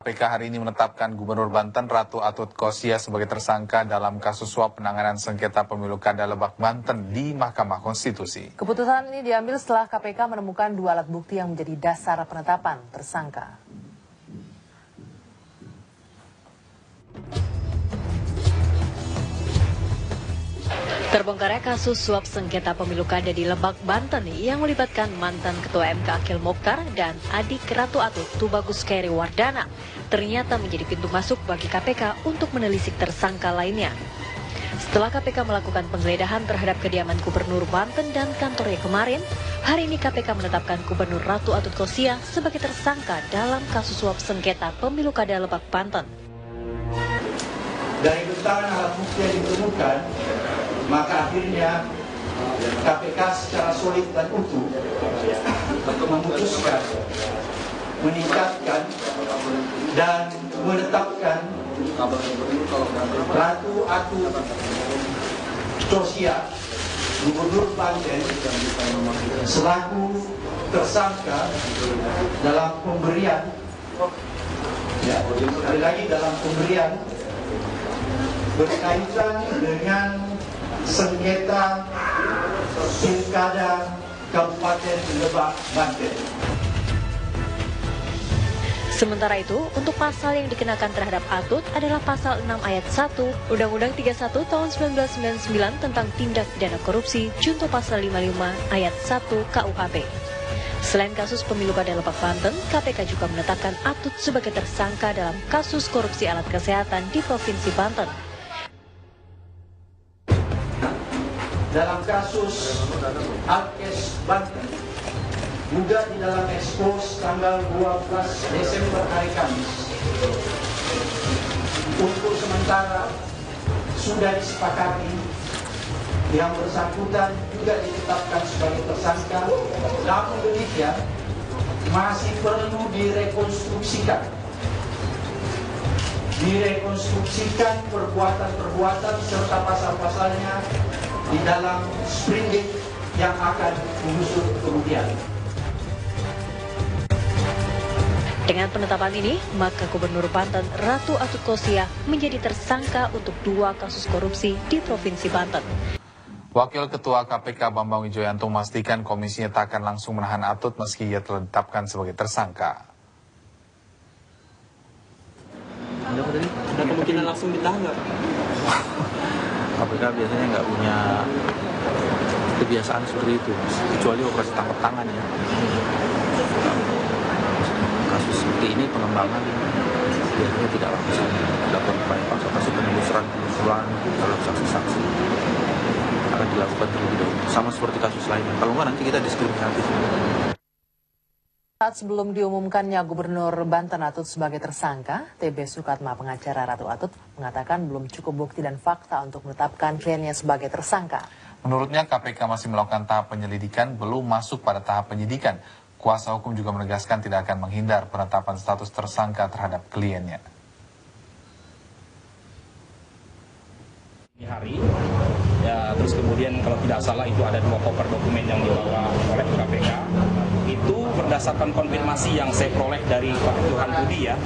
KPK hari ini menetapkan Gubernur Banten Ratu Atut Khosia sebagai tersangka dalam kasus suap penanganan sengketa pemilu Kada Lebak Banten di Mahkamah Konstitusi. Keputusan ini diambil setelah KPK menemukan 2 alat bukti yang menjadi dasar penetapan tersangka. Terbongkarnya kasus suap sengketa pemilu Kada di Lebak, Banten yang melibatkan mantan Ketua MK Akhil Mokhtar dan adik Ratu Atut Tubagus Khairi Wardana ternyata menjadi pintu masuk bagi KPK untuk menelisik tersangka lainnya. Setelah KPK melakukan penggeledahan terhadap kediaman Gubernur Banten dan kantornya kemarin, hari ini KPK menetapkan Gubernur Ratu Atut Khosia sebagai tersangka dalam kasus suap sengketa pemilu Kada Lebak, Banten. Dari keterangan alat bukti yang ditemukan, maka akhirnya KPK secara solid dan utuh memutuskan, meningkatkan dan menetapkan Ratu Atut Khosia, Gubernur Banten, selaku tersangka dalam pemberian, sekali lagi dalam pemberian berkaitan dengan sengketa Pilkada Kabupaten Lebak, Banten. Sementara itu, untuk pasal yang dikenakan terhadap Atut adalah pasal 6 ayat 1 Undang-Undang 31 tahun 1999 tentang tindak pidana korupsi junto pasal 55 ayat 1 KUHP. Selain kasus pemilu Kada Lebak, Banten, KPK juga menetapkan Atut sebagai tersangka dalam kasus korupsi alat kesehatan di Provinsi Banten. Dalam kasus Alkes Banten, juga di dalam ekspos tanggal 12 Desember hari Kamis, untuk sementara sudah disepakati yang bersangkutan juga ditetapkan sebagai tersangka. Namun demikian masih perlu direkonstruksikan perbuatan-perbuatan serta pasal-pasalnya di dalam sprindik yang akan mengusut kemudian. Dengan penetapan ini, maka Gubernur Banten Ratu Atut Khosia menjadi tersangka untuk 2 kasus korupsi di Provinsi Banten. Wakil Ketua KPK Bambang Wijoyanto memastikan komisinya tak akan langsung menahan Atut meski ia telah ditetapkan sebagai tersangka. Ada kemungkinan langsung ditahan nggak? KPK biasanya nggak punya kebiasaan seperti itu, kecuali operasi tangkap tangan ya. Kasus seperti ini pengembangan biasanya tidak langsung dilakukan upaya paksa, pasti penelusuran terhadap saksi-saksi akan dilakukan terlebih dahulu, sama seperti kasus lainnya. Kalau nggak nanti kita diskriminatif. Saat sebelum diumumkannya Gubernur Banten Atut sebagai tersangka, TB Sukatma, pengacara Ratu Atut, mengatakan belum cukup bukti dan fakta untuk menetapkan kliennya sebagai tersangka. Menurutnya KPK masih melakukan tahap penyelidikan, belum masuk pada tahap penyidikan. Kuasa hukum juga menegaskan tidak akan menghindar penetapan status tersangka terhadap kliennya. Ini hari, ya, terus kemudian kalau tidak salah itu ada 2 koper dokumen yang dibawa oleh KPK. Itu berdasarkan konfirmasi yang saya peroleh dari Pak Johan Budi ya,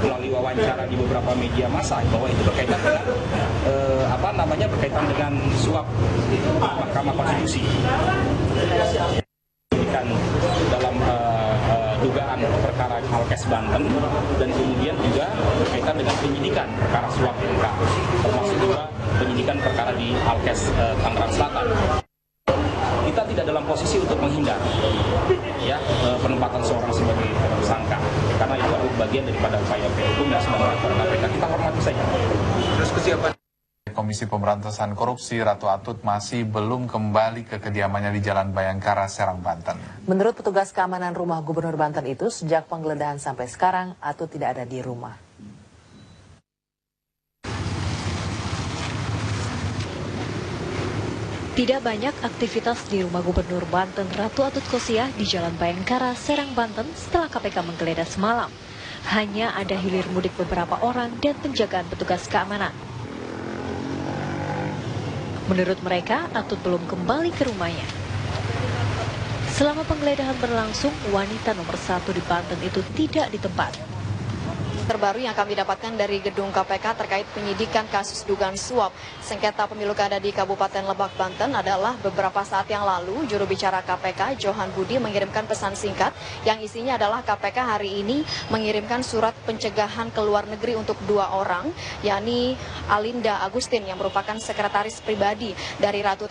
melalui wawancara di beberapa media massa, bahwa itu berkaitan dengan berkaitan dengan suap Mahkamah Konstitusi. Dalam dugaan perkara Alkes Banten, dan kemudian juga berkaitan dengan penyidikan perkara suap MK, termasuk juga penyidikan perkara di Alkes Tangerang Selatan. Kita tidak dalam posisi untuk menghindar ya penempatan seorang sebagai tersangka, karena itu adalah bagian daripada upaya hukum yang sedang dilakukan KPK. Kita hormati saja. Terus kesiapan Komisi Pemberantasan Korupsi Ratu Atut masih belum kembali ke kediamannya di Jalan Bayangkara, Serang, Banten. Menurut petugas keamanan rumah Gubernur Banten itu, sejak penggeledahan sampai sekarang, Atut tidak ada di rumah. Tidak banyak aktivitas di rumah Gubernur Banten Ratu Atut Khosia di Jalan Bayangkara, Serang, Banten setelah KPK menggeledah semalam. Hanya ada hilir mudik beberapa orang dan penjagaan petugas keamanan. Menurut mereka, Atut belum kembali ke rumahnya. Selama penggeledahan berlangsung, wanita nomor 1 di Banten itu tidak di tempat. terbaru yang kami dapatkan dari gedung KPK terkait penyidikan kasus dugaan suap sengketa pemilu kada di Kabupaten Lebak, Banten adalah beberapa saat yang lalu juru bicara KPK Johan Budi mengirimkan pesan singkat yang isinya adalah KPK hari ini mengirimkan surat pencegahan ke luar negeri untuk 2 orang, yakni Alinda Agustin yang merupakan sekretaris pribadi dari Ratu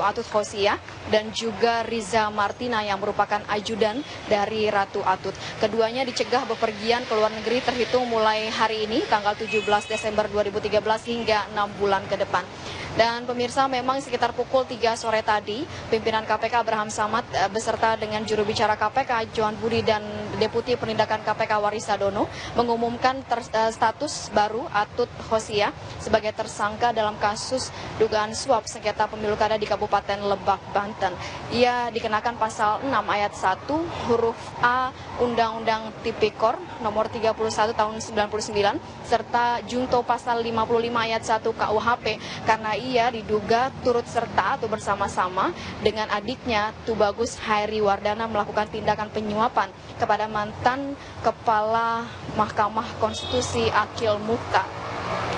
Atut Khosia dan juga Riza Martina yang merupakan ajudan dari Ratu Atut. Keduanya dicegah bepergian ke luar negeri terhitung mulai hari ini tanggal 17 Desember 2013 hingga 6 bulan ke depan. Dan pemirsa, memang sekitar pukul 3 sore tadi, pimpinan KPK Abraham Samad beserta dengan juru bicara KPK Johan Budi dan Deputi Penindakan KPK Warisadono mengumumkan status baru Atut Khosia sebagai tersangka dalam kasus dugaan suap sengketa pemilu kada di Kabupaten Lebak, Banten. Ia dikenakan pasal 6 ayat 1 huruf A Undang-Undang Tipikor nomor 31 tahun 99 serta junto pasal 55 ayat 1 KUHP karena ia diduga turut serta atau bersama-sama dengan adiknya Tubagus Hairi Wardana melakukan tindakan penyuapan kepada mantan Kepala Mahkamah Konstitusi Akil Mukhtar.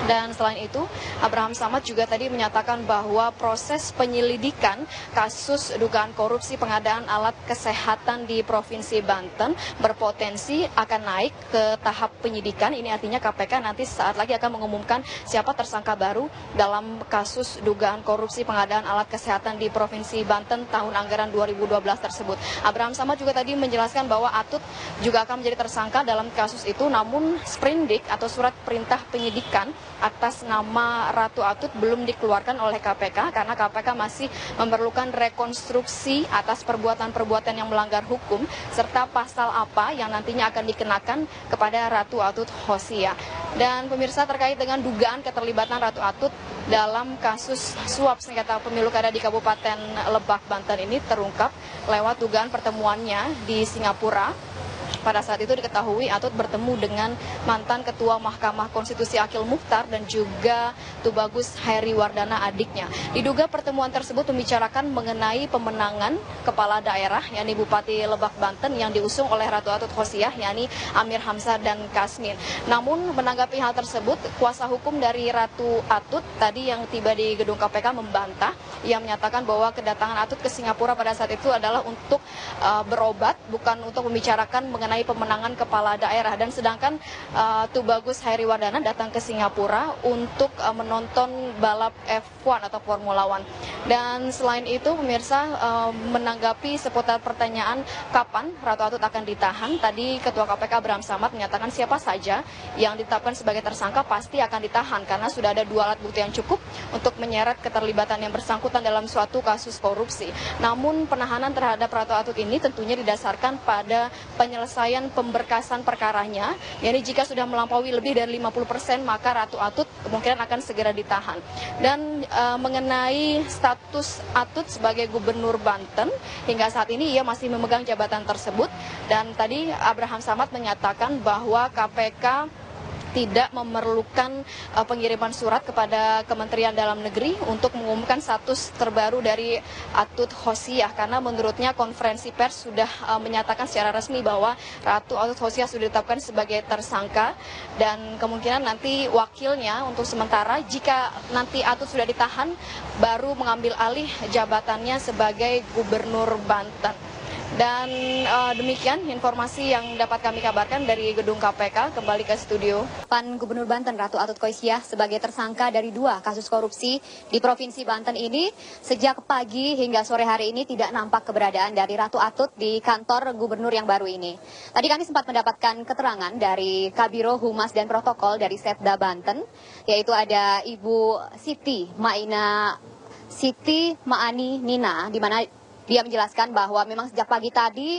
Dan selain itu, Abraham Samad juga tadi menyatakan bahwa proses penyelidikan kasus dugaan korupsi pengadaan alat kesehatan di Provinsi Banten berpotensi akan naik ke tahap penyidikan. Ini artinya KPK nanti saat lagi akan mengumumkan siapa tersangka baru dalam kasus dugaan korupsi pengadaan alat kesehatan di Provinsi Banten tahun anggaran 2012 tersebut. Abraham Samad juga tadi menjelaskan bahwa Atut juga akan menjadi tersangka dalam kasus itu, namun sprindik atau surat perintah penyidikan atas nama Ratu Atut belum dikeluarkan oleh KPK karena KPK masih memerlukan rekonstruksi atas perbuatan-perbuatan yang melanggar hukum serta pasal apa yang nantinya akan dikenakan kepada Ratu Atut Khosia. Dan pemirsa, terkait dengan dugaan keterlibatan Ratu Atut dalam kasus suap sengketa pemilu kada di Kabupaten Lebak, Banten ini terungkap lewat dugaan pertemuannya di Singapura. Pada saat itu diketahui Atut bertemu dengan mantan Ketua Mahkamah Konstitusi Akil Mukhtar dan juga Tubagus Hairi Wardana adiknya. Diduga pertemuan tersebut membicarakan mengenai pemenangan kepala daerah, yakni Bupati Lebak, Banten yang diusung oleh Ratu Atut Khosia, yakni Amir Hamzah dan Kasmin. Namun menanggapi hal tersebut, kuasa hukum dari Ratu Atut tadi yang tiba di gedung KPK membantah. Ia menyatakan bahwa kedatangan Atut ke Singapura pada saat itu adalah untuk berobat, bukan untuk membicarakan mengenai pemenangan kepala daerah. Dan sedangkan Tubagus Hairi Wardana datang ke Singapura untuk menonton balap F1 atau Formula One. Dan selain itu pemirsa, menanggapi seputar pertanyaan kapan Ratu Atut akan ditahan, tadi Ketua KPK Abraham Samad menyatakan siapa saja yang ditetapkan sebagai tersangka pasti akan ditahan karena sudah ada 2 alat bukti yang cukup untuk menyeret keterlibatan yang bersangkutan dalam suatu kasus korupsi. Namun penahanan terhadap Ratu Atut ini tentunya didasarkan pada penyelesaian pemberkasan perkaranya, yakni jika sudah melampaui lebih dari 50% maka Ratu Atut kemungkinan akan segera ditahan. Dan mengenai status Atut sebagai Gubernur Banten, hingga saat ini ia masih memegang jabatan tersebut. Dan tadi Abraham Samad menyatakan bahwa KPK tidak memerlukan pengiriman surat kepada Kementerian Dalam Negeri untuk mengumumkan status terbaru dari Atut Khosia karena menurutnya konferensi pers sudah menyatakan secara resmi bahwa Ratu Atut Khosia sudah ditetapkan sebagai tersangka dan kemungkinan nanti wakilnya untuk sementara jika nanti Atut sudah ditahan baru mengambil alih jabatannya sebagai Gubernur Banten. Dan demikian informasi yang dapat kami kabarkan dari gedung KPK. Kembali ke studio. Pan Gubernur Banten Ratu Atut Khosia sebagai tersangka dari 2 kasus korupsi di Provinsi Banten ini, sejak pagi hingga sore hari ini tidak nampak keberadaan dari Ratu Atut di kantor gubernur yang baru ini. Tadi kami sempat mendapatkan keterangan dari Kabiro Humas dan Protokol dari Setda Banten, yaitu ada Ibu Siti Maani Nina, di mana dia menjelaskan bahwa memang sejak pagi tadi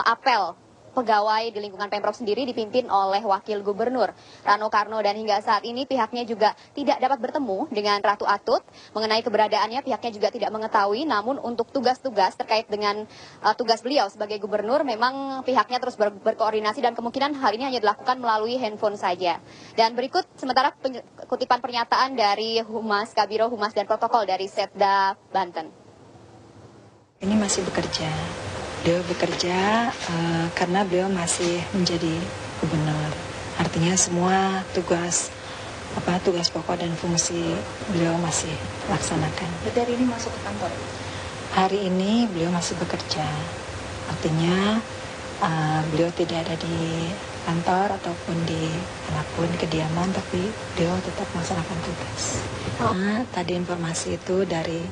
apel pegawai di lingkungan Pemprov sendiri dipimpin oleh Wakil Gubernur Rano Karno dan hingga saat ini pihaknya juga tidak dapat bertemu dengan Ratu Atut. Mengenai keberadaannya pihaknya juga tidak mengetahui, namun untuk tugas-tugas terkait dengan tugas beliau sebagai gubernur memang pihaknya terus berkoordinasi dan kemungkinan hal ini hanya dilakukan melalui handphone saja. Dan berikut sementara kutipan pernyataan dari Kabiro Humas dan Protokol dari Setda Banten. Ini masih bekerja. Beliau bekerja karena beliau masih menjadi gubernur. Artinya semua tugas pokok dan fungsi beliau masih laksanakan. Berarti hari ini masuk ke kantor? Hari ini beliau masih bekerja. Artinya beliau tidak ada di kantor ataupun manapun kediaman, tapi beliau tetap melaksanakan tugas. Tadi informasi itu dari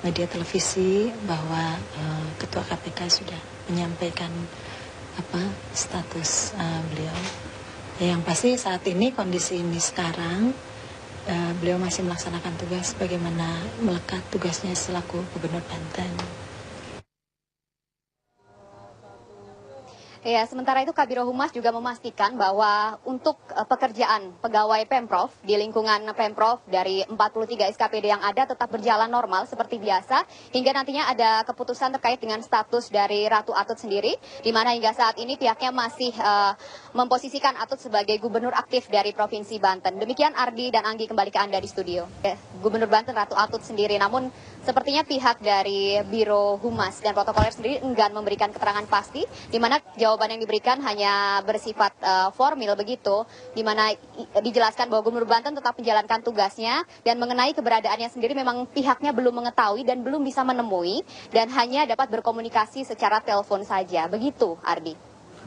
media televisi bahwa Ketua KPK sudah menyampaikan status beliau. Yang pasti saat ini kondisi ini sekarang beliau masih melaksanakan tugas bagaimana melekat tugasnya selaku Gubernur Banten. Ya, sementara itu Kabiro Humas juga memastikan bahwa untuk pekerjaan pegawai Pemprov di lingkungan Pemprov dari 43 SKPD yang ada tetap berjalan normal seperti biasa hingga nantinya ada keputusan terkait dengan status dari Ratu Atut sendiri, di mana hingga saat ini pihaknya masih memposisikan Atut sebagai gubernur aktif dari Provinsi Banten. Demikian Ardi dan Anggi, kembali ke Anda di studio. Gubernur Banten Ratu Atut sendiri, namun sepertinya pihak dari Biro Humas dan Protokoler sendiri enggan memberikan keterangan pasti, di mana jawaban yang diberikan hanya bersifat formil begitu, di mana dijelaskan bahwa Gubernur Banten tetap menjalankan tugasnya dan mengenai keberadaannya sendiri memang pihaknya belum mengetahui dan belum bisa menemui dan hanya dapat berkomunikasi secara telepon saja. Begitu, Ardi.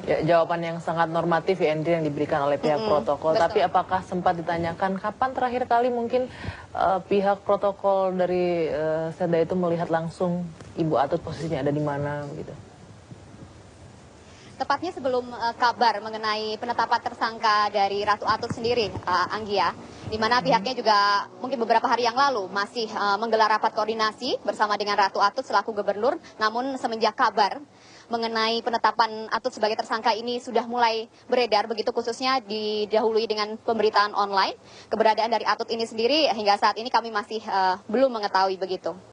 Ya, jawaban yang sangat normatif ya Endri yang diberikan oleh pihak protokol. Betul. Tapi apakah sempat ditanyakan kapan terakhir kali mungkin pihak protokol dari Seda itu melihat langsung Ibu Atut posisinya ada di mana gitu? Tepatnya sebelum kabar mengenai penetapan tersangka dari Ratu Atut sendiri, Anggia, di mana pihaknya juga mungkin beberapa hari yang lalu masih menggelar rapat koordinasi bersama dengan Ratu Atut selaku gubernur, namun semenjak kabar mengenai penetapan Atut sebagai tersangka ini sudah mulai beredar, begitu khususnya didahului dengan pemberitaan online. Keberadaan dari Atut ini sendiri hingga saat ini kami masih belum mengetahui begitu.